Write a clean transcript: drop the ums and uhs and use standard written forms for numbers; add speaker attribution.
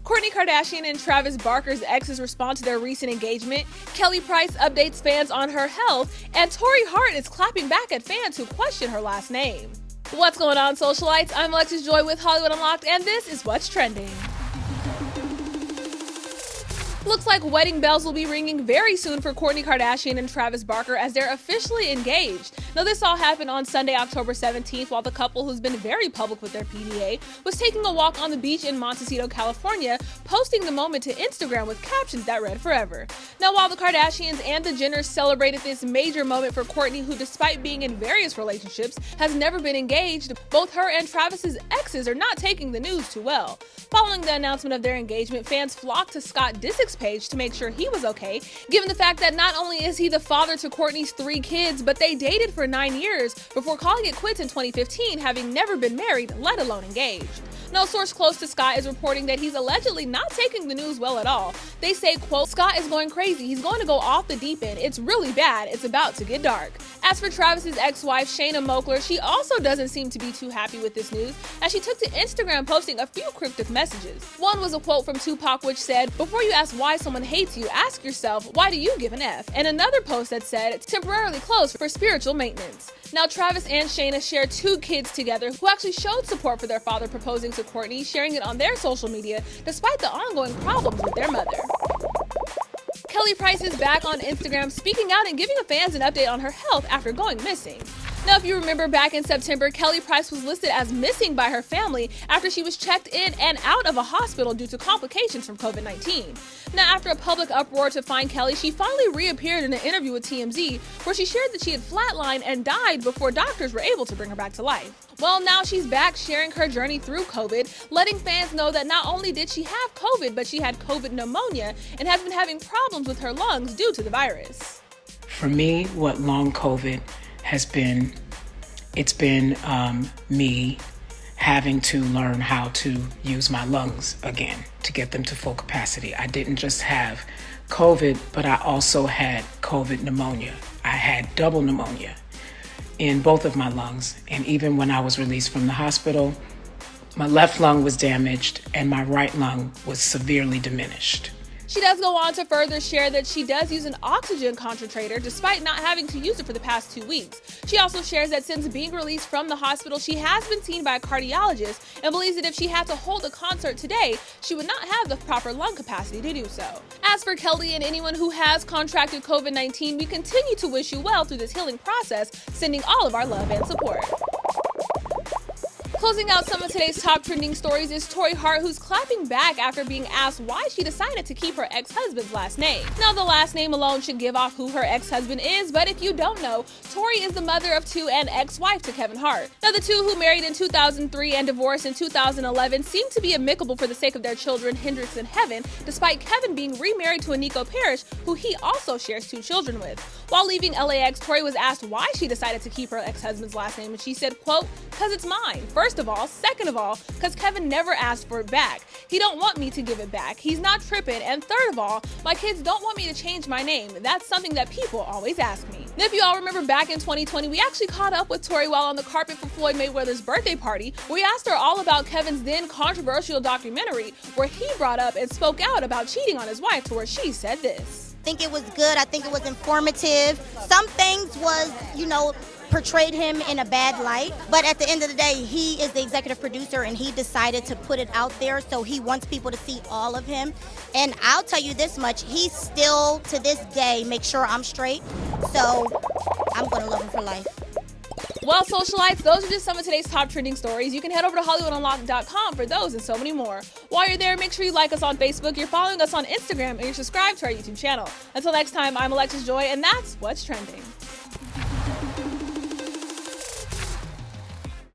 Speaker 1: Kourtney Kardashian and Travis Barker's exes respond to their recent engagement. Kelly Price updates fans on her health, and Tori Hart is clapping back at fans who question her last name. What's going on, socialites? I'm Alexis Joy with Hollywood Unlocked, and this is What's Trending. Looks like wedding bells will be ringing very soon for Kourtney Kardashian and Travis Barker as they're officially engaged. Now, this all happened on Sunday, October 17th, while the couple, who's been very public with their PDA, was taking a walk on the beach in Montecito, California, posting the moment to Instagram with captions that read forever. Now, while the Kardashians and the Jenners celebrated this major moment for Kourtney, who despite being in various relationships, has never been engaged, both her and Travis's exes are not taking the news too well. Following the announcement of their engagement, fans flocked to Scott Disick's page to make sure he was okay, given the fact that not only is he the father to Kourtney's 3 kids, but they dated for 9 years before calling it quits in 2015, having never been married, let alone engaged. No source close to Scott is reporting that he's allegedly not taking the news well at all. They say, quote, "Scott is going crazy. He's going to go off the deep end. It's really bad. It's about to get dark." As for Travis's ex-wife, Shayna Moakler, she also doesn't seem to be too happy with this news, as she took to Instagram posting a few cryptic messages. One was a quote from Tupac which said, "Before you ask why someone hates you, ask yourself, why do you give an F?" And another post that said, "Temporarily closed for spiritual maintenance." Now, Travis and Shayna share 2 kids together who actually showed support for their father proposing to Kourtney, sharing it on their social media despite the ongoing problems with their mother. Kelly Price is back on Instagram, speaking out and giving the fans an update on her health after going missing. Now, if you remember back in September, Kelly Price was listed as missing by her family after she was checked in and out of a hospital due to complications from COVID-19. Now, after a public uproar to find Kelly, she finally reappeared in an interview with TMZ, where she shared that she had flatlined and died before doctors were able to bring her back to life. Well, now she's back sharing her journey through COVID, letting fans know that not only did she have COVID, but she had COVID pneumonia and has been having problems with her lungs due to the virus.
Speaker 2: For me, what long COVID has been, it's been me having to learn how to use my lungs again to get them to full capacity. I didn't just have COVID, but I also had COVID pneumonia. I had double pneumonia in both of my lungs. And even when I was released from the hospital, my left lung was damaged and my right lung was severely diminished.
Speaker 1: She does go on to further share that she does use an oxygen concentrator despite not having to use it for the past 2 weeks. She also shares that since being released from the hospital, she has been seen by a cardiologist and believes that if she had to hold a concert today, she would not have the proper lung capacity to do so. As for Kelly and anyone who has contracted COVID-19, we continue to wish you well through this healing process, sending all of our love and support. Closing out some of today's top trending stories is Tori Hart, who's clapping back after being asked why she decided to keep her ex-husband's last name. Now, the last name alone should give off who her ex-husband is, but if you don't know, Tori is the mother of 2 and ex-wife to Kevin Hart. Now, the 2, who married in 2003 and divorced in 2011, seem to be amicable for the sake of their children, Hendrix and Heaven, despite Kevin being remarried to Aniko Parrish, who he also shares 2 children with. While leaving LAX, Tori was asked why she decided to keep her ex-husband's last name, and she said, quote, "'Cause it's mine. First of all. Second of all, because Kevin never asked for it back. He don't want me to give it back. He's not tripping. And third of all, my kids don't want me to change my name. That's something that people always ask me." And if you all remember back in 2020, we actually caught up with Tori while on the carpet for Floyd Mayweather's birthday party, where we asked her all about Kevin's then controversial documentary, where he brought up and spoke out about cheating on his wife, to where she said this.
Speaker 3: I think it was good. I think it was informative. Some things was, portrayed him in a bad light, but at the end of the day, he is the executive producer and he decided to put it out there, so he wants people to see all of him. And I'll tell you this much, he still to this day makes sure I'm straight, so I'm gonna love him for life.
Speaker 1: Well, socialites, those are just some of today's top trending stories. You can head over to HollywoodUnlocked.com for those and so many more. While you're there, make sure you like us on Facebook, you're following us on Instagram, and you're subscribed to our YouTube channel. Until next time, I'm Alexis Joy, and that's What's Trending.